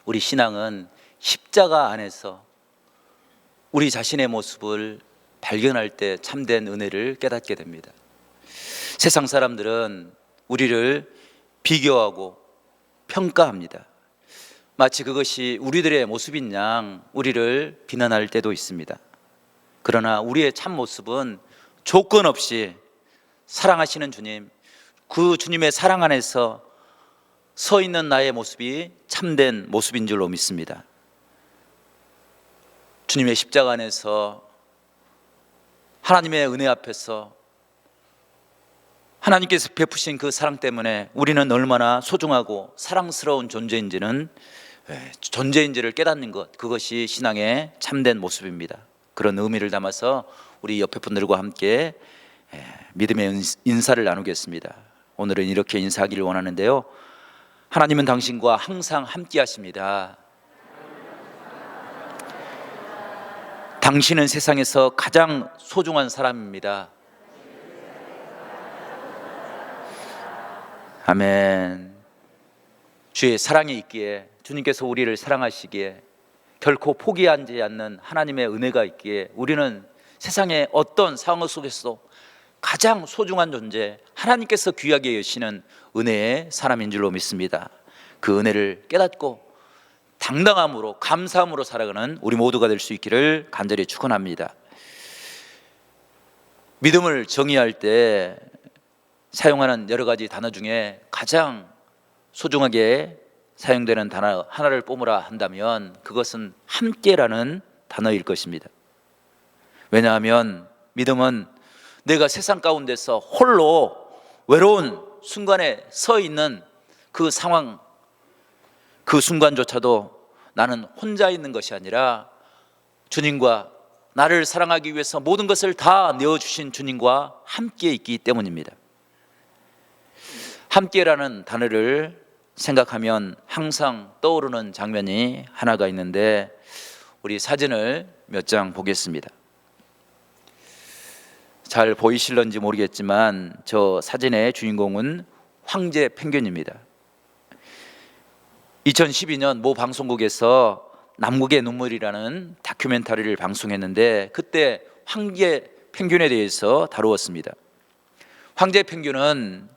우리 신앙은 십자가 안에서 우리 자신의 모습을 발견할 때 참된 은혜를 깨닫게 됩니다. 세상 사람들은 우리를 비교하고 평가합니다. 마치 그것이 우리들의 모습인 양 우리를 비난할 때도 있습니다. 그러나 우리의 참 모습은 조건 없이 사랑하시는 주님, 그 주님의 사랑 안에서 서 있는 나의 모습이 참된 모습인 줄로 믿습니다. 주님의 십자가 안에서 하나님의 은혜 앞에서 하나님께서 베푸신 그 사랑 때문에 우리는 얼마나 소중하고 사랑스러운 존재인지를 깨닫는 것, 그것이 신앙의 참된 모습입니다. 그런 의미를 담아서 우리 옆에 분들과 함께 믿음의 인사를 나누겠습니다. 오늘은 이렇게 인사하기를 원하는데요. 하나님은 당신과 항상 함께 하십니다. 당신은 세상에서 가장 소중한 사람입니다. 아멘. 주의 사랑이 있기에, 주님께서 우리를 사랑하시기에, 결코 포기하지 않는 하나님의 은혜가 있기에 우리는 세상의 어떤 상황 속에서도 가장 소중한 존재, 하나님께서 귀하게 여시는 은혜의 사람인 줄로 믿습니다. 그 은혜를 깨닫고 당당함으로, 감사함으로 살아가는 우리 모두가 될 수 있기를 간절히 축원합니다. 믿음을 정의할 때 사용하는 여러 가지 단어 중에 가장 소중하게 사용되는 단어 하나를 뽑으라 한다면 그것은 함께라는 단어일 것입니다. 왜냐하면 믿음은 내가 세상 가운데서 홀로 외로운 순간에 서 있는 그 상황, 그 순간조차도 나는 혼자 있는 것이 아니라 주님과 나를 사랑하기 위해서 모든 것을 다 내어주신 주님과 함께 있기 때문입니다. 함께라는 단어를 생각하면 항상 떠오르는 장면이 하나가 있는데 우리 사진을 몇 장 보겠습니다. 잘 보이실런지 모르겠지만 저 사진의 주인공은 황제 펭귄입니다. 2012년 모 방송국에서 남극의 눈물이라는 다큐멘터리를 방송했는데 그때 황제 펭귄에 대해서 다루었습니다. 황제 펭귄은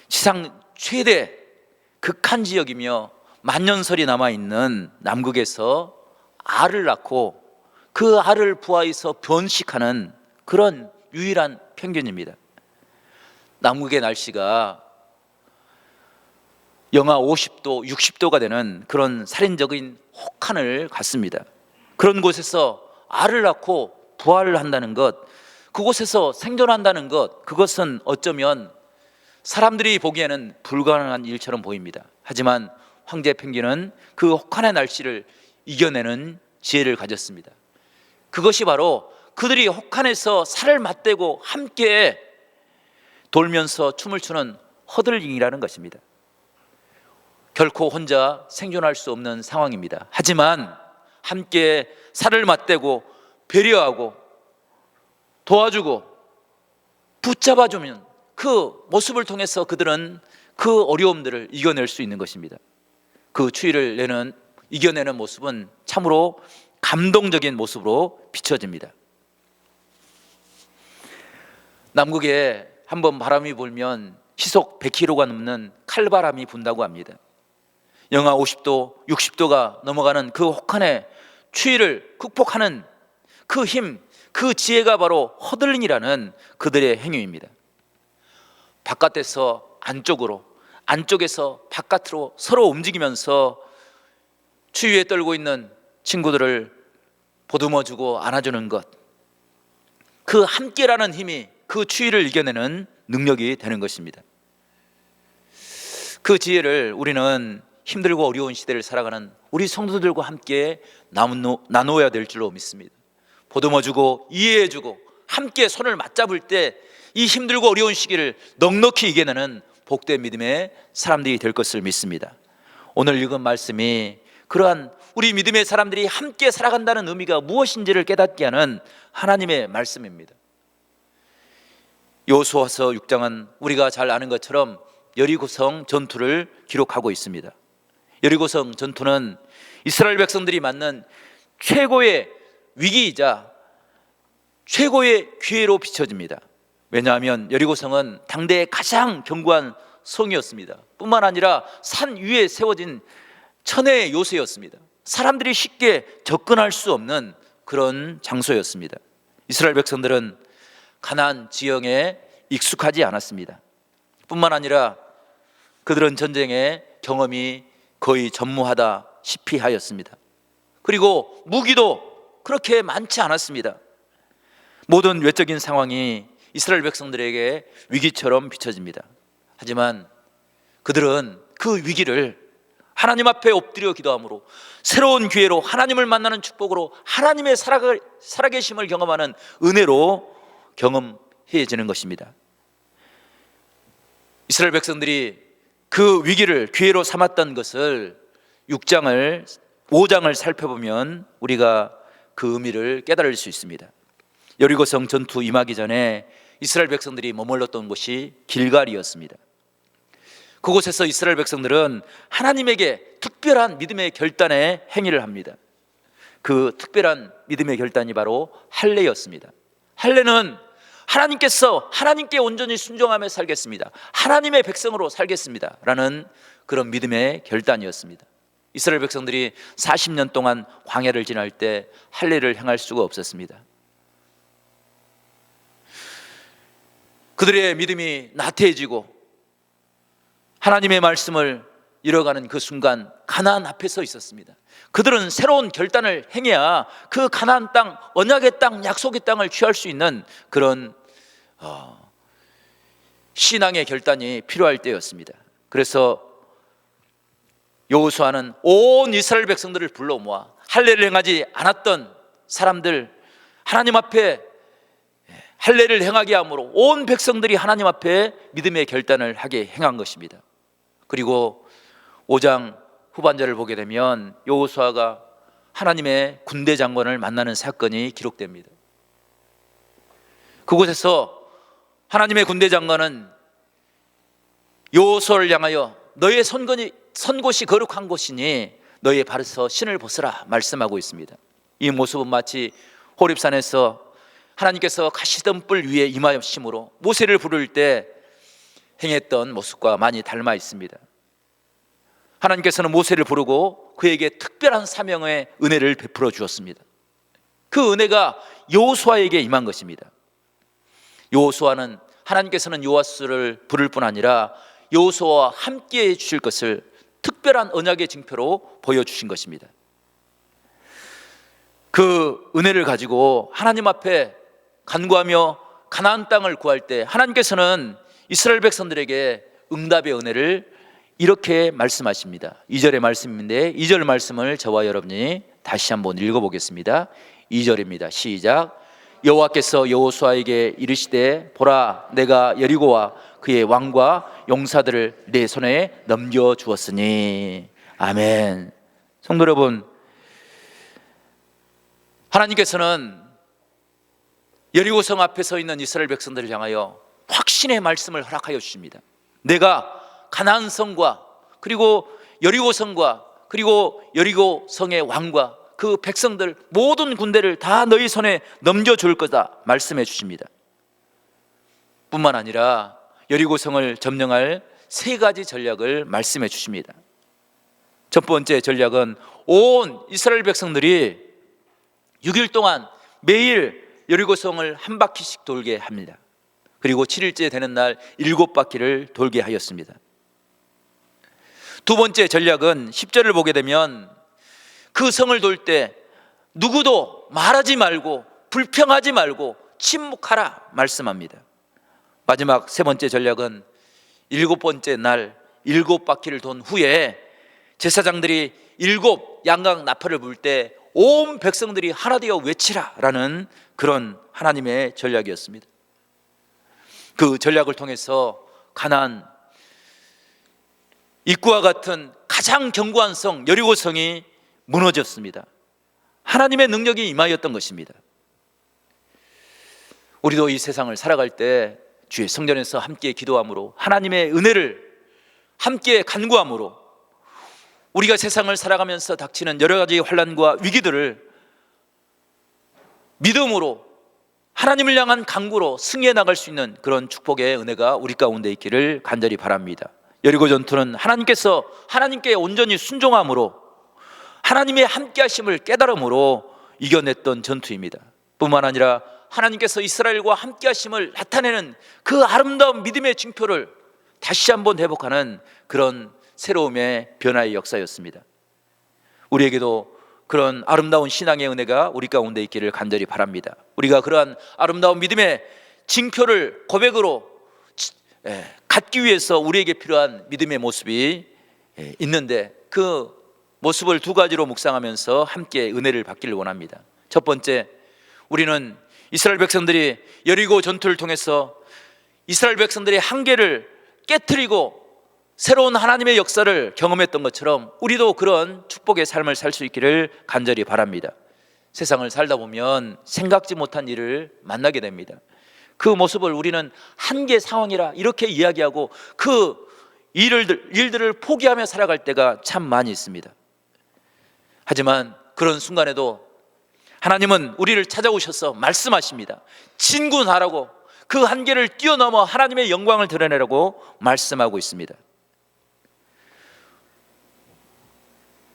지상 최대 극한 지역이며 만년설이 남아있는 남극에서 알을 낳고 그 알을 부화해서 번식하는 그런 유일한 펭귄입니다. 남극의 날씨가 영하 50도, 60도가 되는 그런 살인적인 혹한을 갖습니다. 그런 곳에서 알을 낳고 부화를 한다는 것, 그곳에서 생존한다는 것, 그것은 어쩌면 사람들이 보기에는 불가능한 일처럼 보입니다. 하지만 황제 펭귄은 그 혹한의 날씨를 이겨내는 지혜를 가졌습니다. 그것이 바로 그들이 혹한에서 살을 맞대고 함께 돌면서 춤을 추는 허들링이라는 것입니다. 결코 혼자 생존할 수 없는 상황입니다. 하지만 함께 살을 맞대고 배려하고 도와주고 붙잡아주면 그 모습을 통해서 그들은 그 어려움들을 이겨낼 수 있는 것입니다. 그 추위를 이겨내는 모습은 참으로 감동적인 모습으로 비춰집니다. 남극에 한번 바람이 불면 시속 100km가 넘는 칼바람이 분다고 합니다. 영하 50도, 60도가 넘어가는 그 혹한의 추위를 극복하는 그 힘, 그 지혜가 바로 허들링이라는 그들의 행위입니다. 바깥에서 안쪽으로, 안쪽에서 바깥으로 서로 움직이면서 추위에 떨고 있는 친구들을 보듬어주고 안아주는 것, 그 함께라는 힘이 그 추위를 이겨내는 능력이 되는 것입니다. 그 지혜를 우리는 힘들고 어려운 시대를 살아가는 우리 성도들과 함께 나누어야 될 줄로 믿습니다. 보듬어주고 이해해주고 함께 손을 맞잡을 때 이 힘들고 어려운 시기를 넉넉히 이겨내는 복된 믿음의 사람들이 될 것을 믿습니다. 오늘 읽은 말씀이 그러한 우리 믿음의 사람들이 함께 살아간다는 의미가 무엇인지를 깨닫게 하는 하나님의 말씀입니다. 여호수아서 6장은 우리가 잘 아는 것처럼 여리고성 전투를 기록하고 있습니다. 여리고성 전투는 이스라엘 백성들이 맞는 최고의 위기이자 최고의 기회로 비춰집니다. 왜냐하면 여리고성은 당대의 가장 견고한 성이었습니다. 뿐만 아니라 산 위에 세워진 천혜의 요새였습니다. 사람들이 쉽게 접근할 수 없는 그런 장소였습니다. 이스라엘 백성들은 가나안 지형에 익숙하지 않았습니다. 뿐만 아니라 그들은 전쟁의 경험이 거의 전무하다시피 하였습니다. 그리고 무기도 그렇게 많지 않았습니다. 모든 외적인 상황이 이스라엘 백성들에게 위기처럼 비춰집니다. 하지만 그들은 그 위기를 하나님 앞에 엎드려 기도함으로, 새로운 기회로 하나님을 만나는 축복으로, 하나님의 살아계심을 경험하는 은혜로 경험해지는 것입니다. 이스라엘 백성들이 그 위기를 기회로 삼았던 것을 5장을 살펴보면 우리가 그 의미를 깨달을 수 있습니다. 여리고성 전투 임하기 전에 이스라엘 백성들이 머물렀던 곳이 길갈이었습니다. 그곳에서 이스라엘 백성들은 하나님에게 특별한 믿음의 결단의 행위를 합니다. 그 특별한 믿음의 결단이 바로 할례였습니다. 할례는 하나님께서 하나님께 온전히 순종하며 살겠습니다, 하나님의 백성으로 살겠습니다 라는 그런 믿음의 결단이었습니다. 이스라엘 백성들이 40년 동안 광야를 지날 때 할례를 행할 수가 없었습니다. 그들의 믿음이 나태해지고 하나님의 말씀을 잃어가는 그 순간 가나안 앞에 서 있었습니다. 그들은 새로운 결단을 행해야 그 가나안 땅, 언약의 땅, 약속의 땅을 취할 수 있는 그런 신앙의 결단이 필요할 때였습니다. 그래서 여호수아는 온 이스라엘 백성들을 불러 모아 할례를 행하지 않았던 사람들, 하나님 앞에 할례를 행하게 함으로 온 백성들이 하나님 앞에 믿음의 결단을 하게 행한 것입니다. 그리고 5장 후반절을 보게 되면 여호수아가 하나님의 군대 장관을 만나는 사건이 기록됩니다. 그곳에서 하나님의 군대 장관은 여호수아를 향하여 너의 선곳이 거룩한 곳이니 너의 발에서 신을 벗으라 말씀하고 있습니다. 이 모습은 마치 호렙산에서 하나님께서 가시던 뿔 위에 임하심으로 모세를 부를 때 행했던 모습과 많이 닮아 있습니다. 하나님께서는 모세를 부르고 그에게 특별한 사명의 은혜를 베풀어 주었습니다. 그 은혜가 여호수아에게 임한 것입니다. 여호수아는 하나님께서는 여호수아를 부를 뿐 아니라 여호수아와 함께 해 주실 것을 특별한 언약의 징표로 보여주신 것입니다. 그 은혜를 가지고 하나님 앞에 간구하며 가나안 땅을 구할 때 하나님께서는 이스라엘 백성들에게 응답의 은혜를 이렇게 말씀하십니다. 2절의 말씀인데 2절 말씀을 저와 여러분이 다시 한번 읽어보겠습니다. 2절입니다. 시작. 여호와께서 여호수아에게 이르시되 보라, 내가 여리고와 그의 왕과 용사들을 내 손에 넘겨주었으니. 아멘. 성도 여러분, 하나님께서는 여리고성 앞에 서 있는 이스라엘 백성들을 향하여 확신의 말씀을 허락하여 주십니다. 내가 가나안 성과 그리고 여리고성과 그리고 여리고성의 왕과 그 백성들 모든 군대를 다 너희 손에 넘겨줄 거다 말씀해 주십니다. 뿐만 아니라 여리고성을 점령할 3가지 전략을 말씀해 주십니다. 첫 번째 전략은 온 이스라엘 백성들이 6일 동안 매일 여리고성을 한 바퀴씩 돌게 합니다. 그리고 7일째 되는 날 7바퀴를 돌게 하였습니다. 두 번째 전략은 10절을 보게 되면 그 성을 돌 때 누구도 말하지 말고 불평하지 말고 침묵하라 말씀합니다. 마지막 3번째 전략은 7번째 날 7바퀴를 돈 후에 제사장들이 7 양각 나팔을 불 때 온 백성들이 하나 되어 외치라 라는 그런 하나님의 전략이었습니다. 그 전략을 통해서 가나안 입구와 같은 가장 견고한 성 여리고성이 무너졌습니다. 하나님의 능력이 임하였던 것입니다. 우리도 이 세상을 살아갈 때 주의 성전에서 함께 기도함으로 하나님의 은혜를 함께 간구함으로 우리가 세상을 살아가면서 닥치는 여러 가지 환난과 위기들을 믿음으로 하나님을 향한 간구로 승리해 나갈 수 있는 그런 축복의 은혜가 우리 가운데 있기를 간절히 바랍니다. 여리고 전투는 하나님께 온전히 순종함으로 하나님의 함께 하심을 깨달음으로 이겨냈던 전투입니다. 뿐만 아니라 하나님께서 이스라엘과 함께 하심을 나타내는 그 아름다운 믿음의 징표를 다시 한번 회복하는 그런 새로움의 변화의 역사였습니다. 우리에게도 그런 아름다운 신앙의 은혜가 우리 가운데 있기를 간절히 바랍니다. 우리가 그러한 아름다운 믿음의 징표를 고백으로 갖기 위해서 우리에게 필요한 믿음의 모습이 있는데, 그 모습을 두 가지로 묵상하면서 함께 은혜를 받기를 원합니다. 첫 번째, 우리는 이스라엘 백성들이 여리고 전투를 통해서 이스라엘 백성들의 한계를 깨트리고 새로운 하나님의 역사를 경험했던 것처럼 우리도 그런 축복의 삶을 살 수 있기를 간절히 바랍니다. 세상을 살다 보면 생각지 못한 일을 만나게 됩니다. 그 모습을 우리는 한계 상황이라 이렇게 이야기하고 그 일들을 포기하며 살아갈 때가 참 많이 있습니다. 하지만 그런 순간에도 하나님은 우리를 찾아오셔서 말씀하십니다. 진군하라고, 그 한계를 뛰어넘어 하나님의 영광을 드러내라고 말씀하고 있습니다.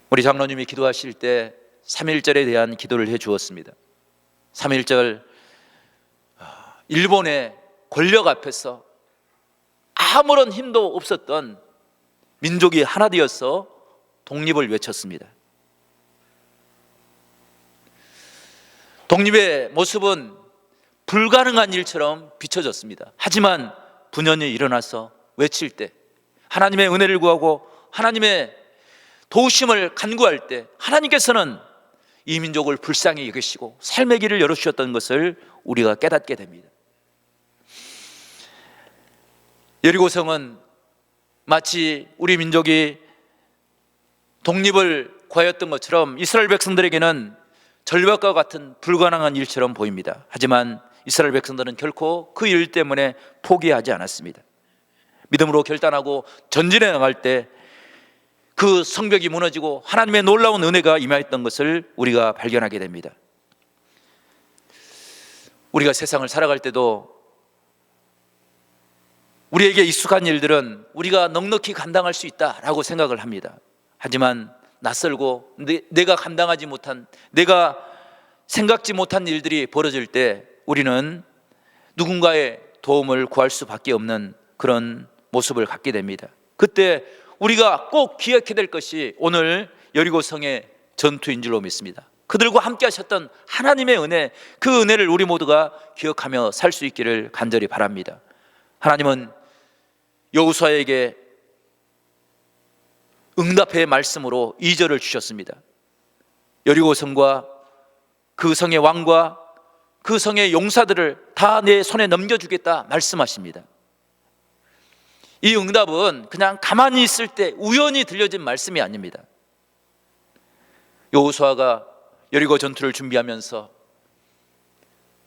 우리 장로님이 기도하실 때 3.1절에 대한 기도를 해 주었습니다. 3.1절, 일본의 권력 앞에서 아무런 힘도 없었던 민족이 하나 되어서 독립을 외쳤습니다. 독립의 모습은 불가능한 일처럼 비춰졌습니다. 하지만 분연히 일어나서 외칠 때, 하나님의 은혜를 구하고 하나님의 도우심을 간구할 때 하나님께서는 이 민족을 불쌍히 여기시고 삶의 길을 열어주셨던 것을 우리가 깨닫게 됩니다. 여리고성은 마치 우리 민족이 독립을 구하였던 것처럼 이스라엘 백성들에게는 절벽과 같은 불가능한 일처럼 보입니다. 하지만 이스라엘 백성들은 결코 그 일 때문에 포기하지 않았습니다. 믿음으로 결단하고 전진해 나갈 때 그 성벽이 무너지고 하나님의 놀라운 은혜가 임하였던 것을 우리가 발견하게 됩니다. 우리가 세상을 살아갈 때도 우리에게 익숙한 일들은 우리가 넉넉히 감당할 수 있다라고 생각을 합니다. 하지만 낯설고 내가 감당하지 못한, 내가 생각지 못한 일들이 벌어질 때 우리는 누군가의 도움을 구할 수밖에 없는 그런 모습을 갖게 됩니다. 그때 우리가 꼭 기억해야 될 것이 오늘 여리고성의 전투인 줄로 믿습니다. 그들과 함께 하셨던 하나님의 은혜, 그 은혜를 우리 모두가 기억하며 살 수 있기를 간절히 바랍니다. 하나님은 여호수아에게 응답의 말씀으로 2절을 주셨습니다. 여리고성과 그 성의 왕과 그 성의 용사들을 다 내 손에 넘겨주겠다 말씀하십니다. 이 응답은 그냥 가만히 있을 때 우연히 들려진 말씀이 아닙니다. 여호수아가 여리고 전투를 준비하면서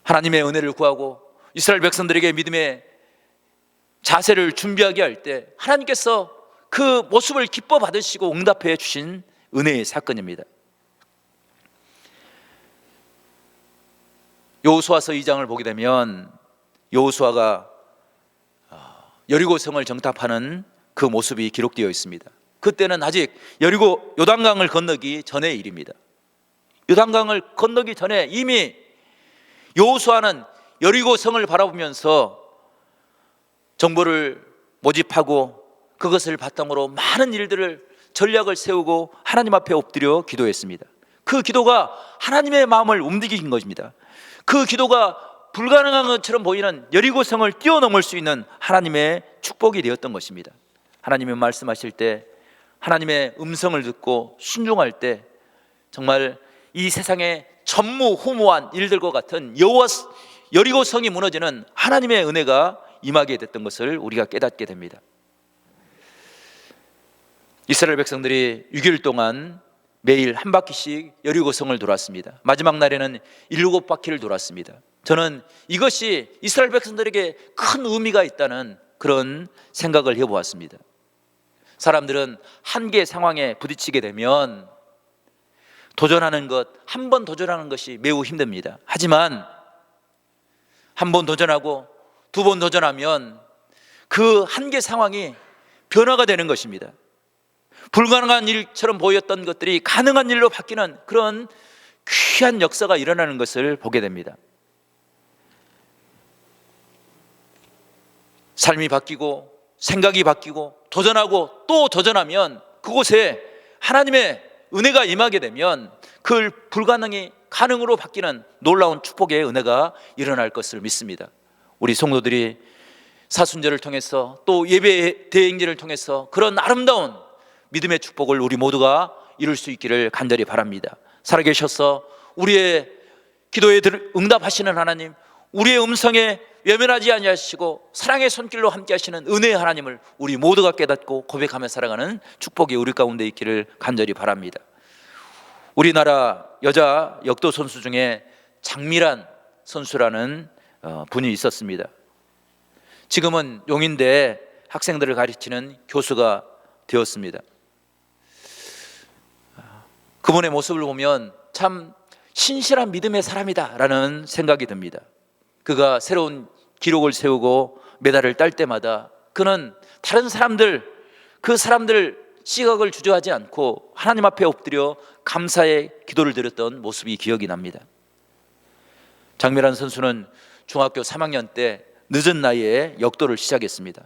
하나님의 은혜를 구하고 이스라엘 백성들에게 믿음의 자세를 준비하게 할 때 하나님께서 그 모습을 기뻐 받으시고 응답해 주신 은혜의 사건입니다. 여호수아서 2장을 보게 되면 여호수아가 여리고성을 정탐하는 그 모습이 기록되어 있습니다. 그때는 아직 여리고 요단강을 건너기 전의 일입니다. 요단강을 건너기 전에 이미 여호수아는 여리고성을 바라보면서 정보를 모집하고 그것을 바탕으로 많은 일들을 전략을 세우고 하나님 앞에 엎드려 기도했습니다. 그 기도가 하나님의 마음을 움직인 것입니다. 그 기도가 불가능한 것처럼 보이는 여리고성을 뛰어넘을 수 있는 하나님의 축복이 되었던 것입니다. 하나님의 말씀하실 때, 하나님의 음성을 듣고 순종할 때 정말 이 세상의 전무후무한 일들과 같은 여리고성이 무너지는 하나님의 은혜가 임하게 됐던 것을 우리가 깨닫게 됩니다. 이스라엘 백성들이 6일 동안 매일 한 바퀴씩 여리고성을 돌았습니다. 마지막 날에는 7바퀴를 돌았습니다. 저는 이것이 이스라엘 백성들에게 큰 의미가 있다는 그런 생각을 해보았습니다. 사람들은 한계 상황에 부딪히게 되면 도전하는 것, 한 번 도전하는 것이 매우 힘듭니다. 하지만 한 번 도전하고 두 번 도전하면 그 한계 상황이 변화가 되는 것입니다. 불가능한 일처럼 보였던 것들이 가능한 일로 바뀌는 그런 귀한 역사가 일어나는 것을 보게 됩니다. 삶이 바뀌고 생각이 바뀌고 도전하고 또 도전하면 그곳에 하나님의 은혜가 임하게 되면 그 불가능이 가능으로 바뀌는 놀라운 축복의 은혜가 일어날 것을 믿습니다. 우리 성도들이 사순절을 통해서 또 예배 대행제를 통해서 그런 아름다운 믿음의 축복을 우리 모두가 이룰 수 있기를 간절히 바랍니다. 살아계셔서 우리의 기도에 응답하시는 하나님, 우리의 음성에 외면하지 아니하시고 사랑의 손길로 함께 하시는 은혜의 하나님을 우리 모두가 깨닫고 고백하며 살아가는 축복이 우리 가운데 있기를 간절히 바랍니다. 우리나라 여자 역도 선수 중에 장미란 선수라는 분이 있었습니다. 지금은 용인대 학생들을 가르치는 교수가 되었습니다. 그분의 모습을 보면 참 신실한 믿음의 사람이다라는 생각이 듭니다. 그가 새로운 기록을 세우고 메달을 딸 때마다 그는 다른 사람들, 그 사람들 시각을 주저하지 않고 하나님 앞에 엎드려 감사의 기도를 드렸던 모습이 기억이 납니다. 장미란 선수는 중학교 3학년 때 늦은 나이에 역도를 시작했습니다.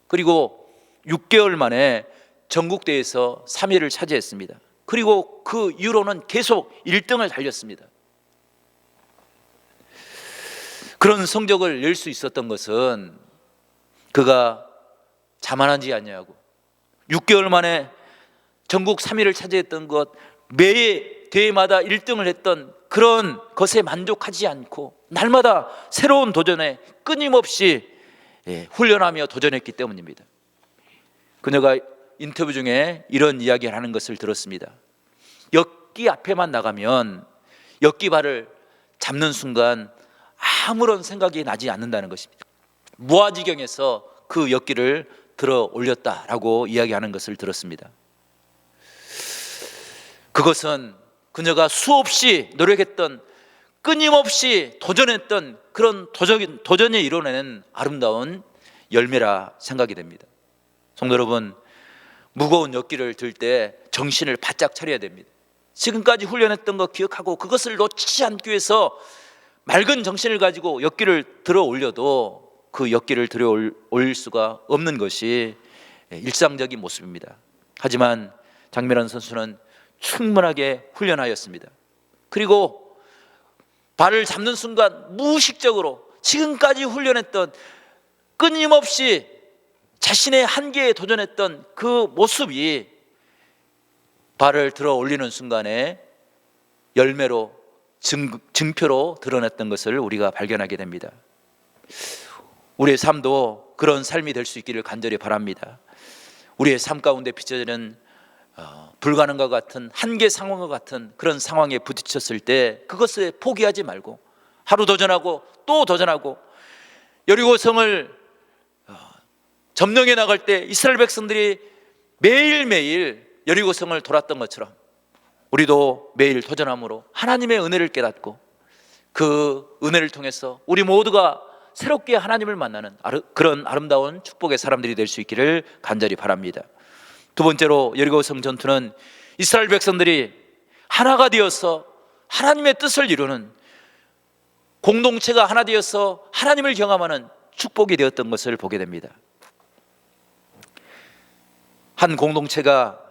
그리고 6개월 만에 전국대회에서 3위를 차지했습니다. 그리고 그 이후로는 계속 1등을 달렸습니다. 그런 성적을 낼 수 있었던 것은 그가 자만하지 아니하고 6개월 만에 전국 3위를 차지했던 것, 매 대회마다 1등을 했던 그런 것에 만족하지 않고 날마다 새로운 도전에 끊임없이 훈련하며 도전했기 때문입니다. 그녀가 인터뷰 중에 이런 이야기를 하는 것을 들었습니다. 역기 앞에만 나가면 역기발을 잡는 순간 아무런 생각이 나지 않는다는 것입니다. 무아지경에서 그 역기를 들어 올렸다라고 이야기하는 것을 들었습니다. 그것은 그녀가 수없이 노력했던, 끊임없이 도전했던 그런 도전이 이뤄내는 아름다운 열매라 생각이 됩니다. 성도 여러분, 무거운 역기를 들 때 정신을 바짝 차려야 됩니다. 지금까지 훈련했던 것 기억하고 그것을 놓치지 않기 위해서 맑은 정신을 가지고 역기를 들어 올려도 그 역기를 들어 올릴 수가 없는 것이 일상적인 모습입니다. 하지만 장미란 선수는 충분하게 훈련하였습니다. 그리고 발을 잡는 순간 무의식적으로 지금까지 훈련했던, 끊임없이 자신의 한계에 도전했던 그 모습이 발을 들어 올리는 순간에 열매로 증표로 드러났던 것을 우리가 발견하게 됩니다. 우리의 삶도 그런 삶이 될 수 있기를 간절히 바랍니다. 우리의 삶 가운데 빚어지는 불가능과 같은 한계 상황과 같은 그런 상황에 부딪혔을 때 그것을 포기하지 말고 하루 도전하고 또 도전하고, 여리고성을 점령해 나갈 때 이스라엘 백성들이 매일매일 여리고성을 돌았던 것처럼 우리도 매일 도전함으로 하나님의 은혜를 깨닫고 그 은혜를 통해서 우리 모두가 새롭게 하나님을 만나는 그런 아름다운 축복의 사람들이 될 수 있기를 간절히 바랍니다. 두 번째로, 여리고성 전투는 이스라엘 백성들이 하나가 되어서 하나님의 뜻을 이루는, 공동체가 하나 되어서 하나님을 경험하는 축복이 되었던 것을 보게 됩니다. 한 공동체가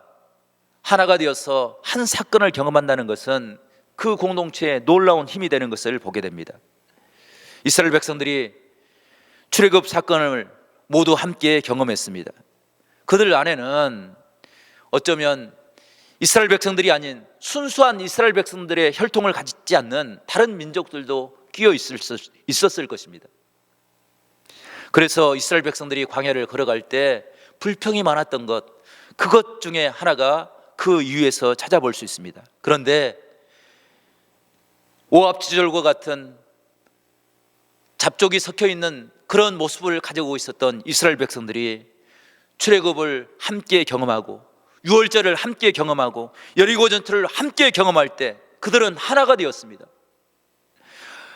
하나가 되어서 한 사건을 경험한다는 것은 그 공동체에 놀라운 힘이 되는 것을 보게 됩니다. 이스라엘 백성들이 출애굽 사건을 모두 함께 경험했습니다. 그들 안에는 어쩌면 이스라엘 백성들이 아닌 순수한 이스라엘 백성들의 혈통을 가지지 않는 다른 민족들도 끼어 있었을 것입니다. 그래서 이스라엘 백성들이 광야를 걸어갈 때 불평이 많았던 것, 그것 중에 하나가 그 이유에서 찾아볼 수 있습니다. 그런데 오합지졸과 같은 잡족이 섞여 있는 그런 모습을 가지고 있었던 이스라엘 백성들이 출애굽을 함께 경험하고 유월절을 함께 경험하고 여리고 전투를 함께 경험할 때 그들은 하나가 되었습니다.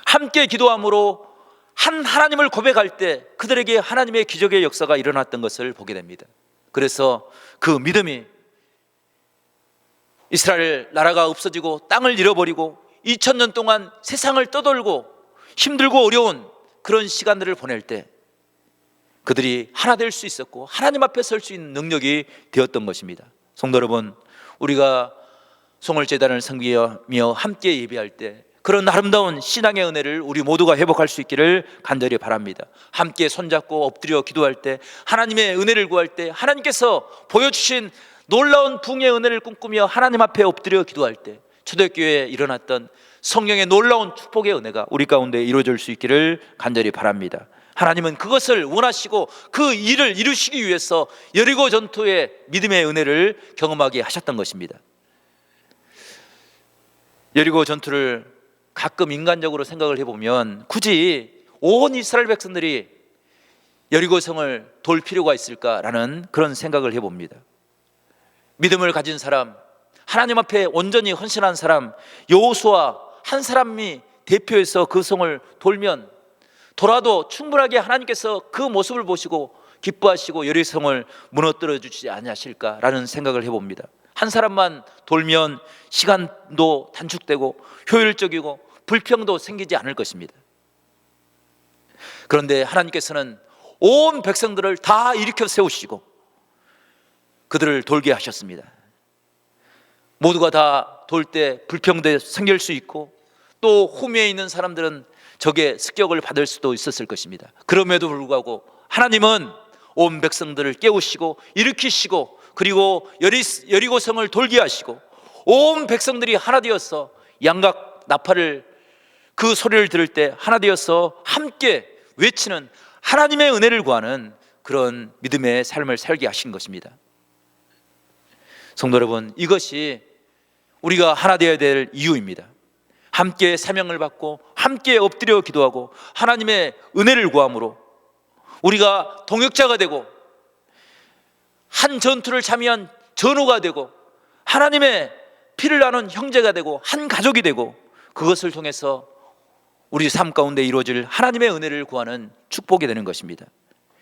함께 기도함으로 한 하나님을 고백할 때 그들에게 하나님의 기적의 역사가 일어났던 것을 보게 됩니다. 그래서 그 믿음이 이스라엘 나라가 없어지고 땅을 잃어버리고 2000년 동안 세상을 떠돌고 힘들고 어려운 그런 시간들을 보낼 때 그들이 하나 될 수 있었고 하나님 앞에 설 수 있는 능력이 되었던 것입니다. 성도 여러분, 우리가 송월제단을 섬기며 함께 예배할 때 그런 아름다운 신앙의 은혜를 우리 모두가 회복할 수 있기를 간절히 바랍니다. 함께 손잡고 엎드려 기도할 때, 하나님의 은혜를 구할 때, 하나님께서 보여주신 놀라운 부흥의 은혜를 꿈꾸며 하나님 앞에 엎드려 기도할 때 초대교회에 일어났던 성령의 놀라운 축복의 은혜가 우리 가운데 이루어질 수 있기를 간절히 바랍니다. 하나님은 그것을 원하시고 그 일을 이루시기 위해서 여리고 전투의 믿음의 은혜를 경험하게 하셨던 것입니다. 여리고 전투를 가끔 인간적으로 생각을 해보면 굳이 온 이스라엘 백성들이 여리고성을 돌 필요가 있을까라는 그런 생각을 해봅니다. 믿음을 가진 사람, 하나님 앞에 온전히 헌신한 사람, 여호수아 한 사람이 대표해서 그 성을 돌면 돌아도 충분하게 하나님께서 그 모습을 보시고 기뻐하시고 여리고성을 무너뜨려 주지 아니하실까라는 생각을 해봅니다. 한 사람만 돌면 시간도 단축되고 효율적이고 불평도 생기지 않을 것입니다. 그런데 하나님께서는 온 백성들을 다 일으켜 세우시고 그들을 돌게 하셨습니다. 모두가 다 돌 때 불평도 생길 수 있고 또 후미에 있는 사람들은 적의 습격을 받을 수도 있었을 것입니다. 그럼에도 불구하고 하나님은 온 백성들을 깨우시고 일으키시고 그리고 여리고성을 돌게 하시고 온 백성들이 하나 되어서 양각 나팔을 그 소리를 들을 때 하나 되어서 함께 외치는 하나님의 은혜를 구하는 그런 믿음의 삶을 살게 하신 것입니다. 성도 여러분, 이것이 우리가 하나 되어야 될 이유입니다. 함께 사명을 받고 함께 엎드려 기도하고 하나님의 은혜를 구함으로 우리가 동역자가 되고 한 전투를 참여한 전우가 되고 하나님의 피를 나눈 형제가 되고 한 가족이 되고 그것을 통해서 우리 삶 가운데 이루어질 하나님의 은혜를 구하는 축복이 되는 것입니다.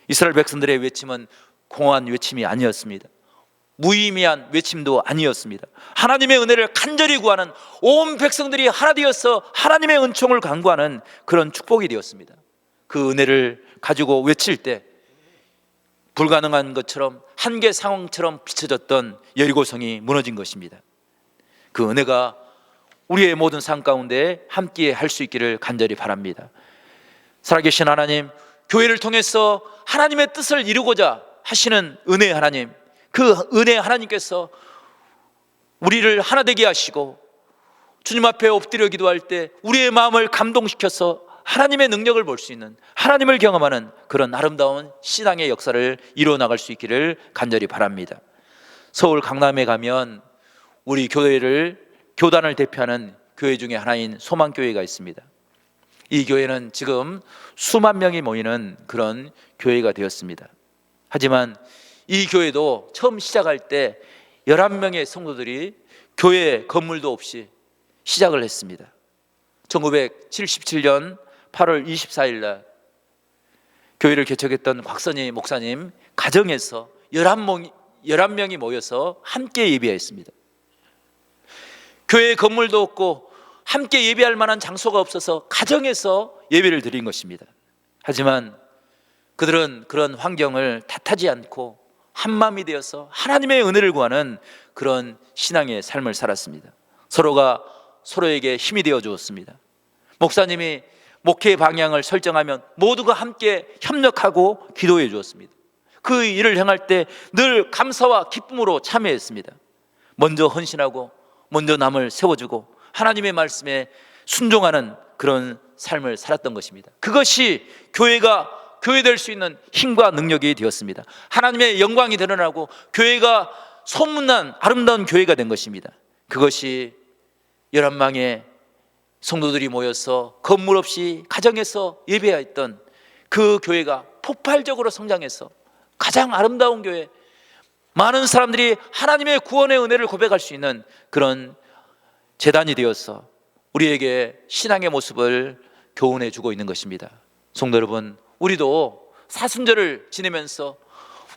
이스라엘 백성들의 외침은 공허한 외침이 아니었습니다. 무의미한 외침도 아니었습니다. 하나님의 은혜를 간절히 구하는 온 백성들이 하나 되어서 하나님의 은총을 간구하는 그런 축복이 되었습니다. 그 은혜를 가지고 외칠 때 불가능한 것처럼 한계 상황처럼 비춰졌던 여리고성이 무너진 것입니다. 그 은혜가 우리의 모든 삶 가운데 함께 할 수 있기를 간절히 바랍니다. 살아계신 하나님, 교회를 통해서 하나님의 뜻을 이루고자 하시는 은혜의 하나님, 그 은혜의 하나님께서 우리를 하나 되게 하시고 주님 앞에 엎드려 기도할 때 우리의 마음을 감동시켜서 하나님의 능력을 볼 수 있는, 하나님을 경험하는 그런 아름다운 신앙의 역사를 이루어 나갈 수 있기를 간절히 바랍니다. 서울 강남에 가면 우리 교단을 대표하는 교회 중에 하나인 소망교회가 있습니다. 이 교회는 지금 수만 명이 모이는 그런 교회가 되었습니다. 하지만 이 교회도 처음 시작할 때 11명의 성도들이 교회 건물도 없이 시작을 했습니다. 1977년 8월 24일 날 교회를 개척했던 곽선희 목사님 가정에서 11명이 모여서 함께 예배했습니다. 교회 건물도 없고 함께 예배할 만한 장소가 없어서 가정에서 예배를 드린 것입니다. 하지만 그들은 그런 환경을 탓하지 않고 한마음이 되어서 하나님의 은혜를 구하는 그런 신앙의 삶을 살았습니다. 서로가 서로에게 힘이 되어 주었습니다. 목사님이 목회 방향을 설정하면 모두가 함께 협력하고 기도해 주었습니다. 그 일을 행할 때 늘 감사와 기쁨으로 참여했습니다. 먼저 헌신하고 먼저 남을 세워주고 하나님의 말씀에 순종하는 그런 삶을 살았던 것입니다. 그것이 교회가 교회 될 수 있는 힘과 능력이 되었습니다. 하나님의 영광이 드러나고 교회가 소문난 아름다운 교회가 된 것입니다. 그것이 11명의 성도들이 모여서 건물 없이 가정에서 예배했던 그 교회가 폭발적으로 성장해서 가장 아름다운 교회, 많은 사람들이 하나님의 구원의 은혜를 고백할 수 있는 그런 재단이 되어서 우리에게 신앙의 모습을 교훈해 주고 있는 것입니다. 성도 여러분, 우리도 사순절을 지내면서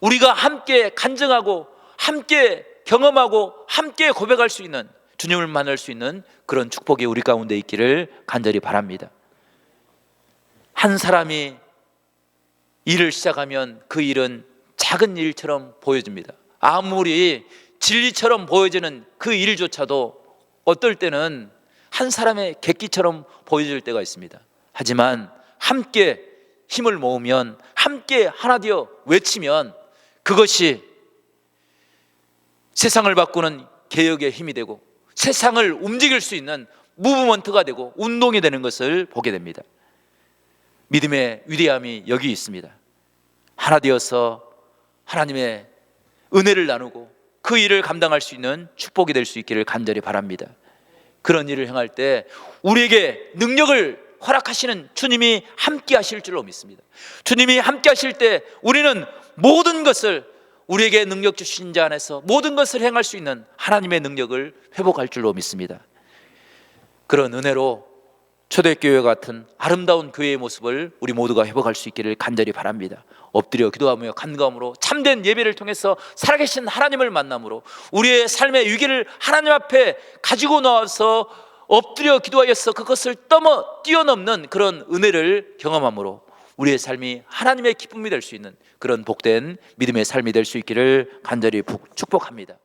우리가 함께 간증하고 함께 경험하고 함께 고백할 수 있는, 주님을 만날 수 있는 그런 축복이 우리 가운데 있기를 간절히 바랍니다. 한 사람이 일을 시작하면 그 일은 작은 일처럼 보여집니다. 아무리 진리처럼 보여지는 그 일조차도 어떨 때는 한 사람의 객기처럼 보여질 때가 있습니다. 하지만 함께 힘을 모으면, 함께 하나 되어 외치면 그것이 세상을 바꾸는 개혁의 힘이 되고 세상을 움직일 수 있는 무브먼트가 되고 운동이 되는 것을 보게 됩니다. 믿음의 위대함이 여기 있습니다. 하나 되어서 하나님의 은혜를 나누고 그 일을 감당할 수 있는 축복이 될 수 있기를 간절히 바랍니다. 그런 일을 행할 때 우리에게 능력을 허락하시는 주님이 함께 하실 줄로 믿습니다. 주님이 함께 하실 때 우리는 모든 것을, 우리에게 능력 주신 자 안에서 모든 것을 행할 수 있는 하나님의 능력을 회복할 줄로 믿습니다. 그런 은혜로 초대교회 같은 아름다운 교회의 모습을 우리 모두가 회복할 수 있기를 간절히 바랍니다. 엎드려 기도하며 간구함으로 참된 예배를 통해서 살아계신 하나님을 만남으로 우리의 삶의 위기를 하나님 앞에 가지고 나와서 엎드려 기도하여서 그것을 뛰어넘는 그런 은혜를 경험함으로 우리의 삶이 하나님의 기쁨이 될 수 있는 그런 복된 믿음의 삶이 될 수 있기를 간절히 축복합니다.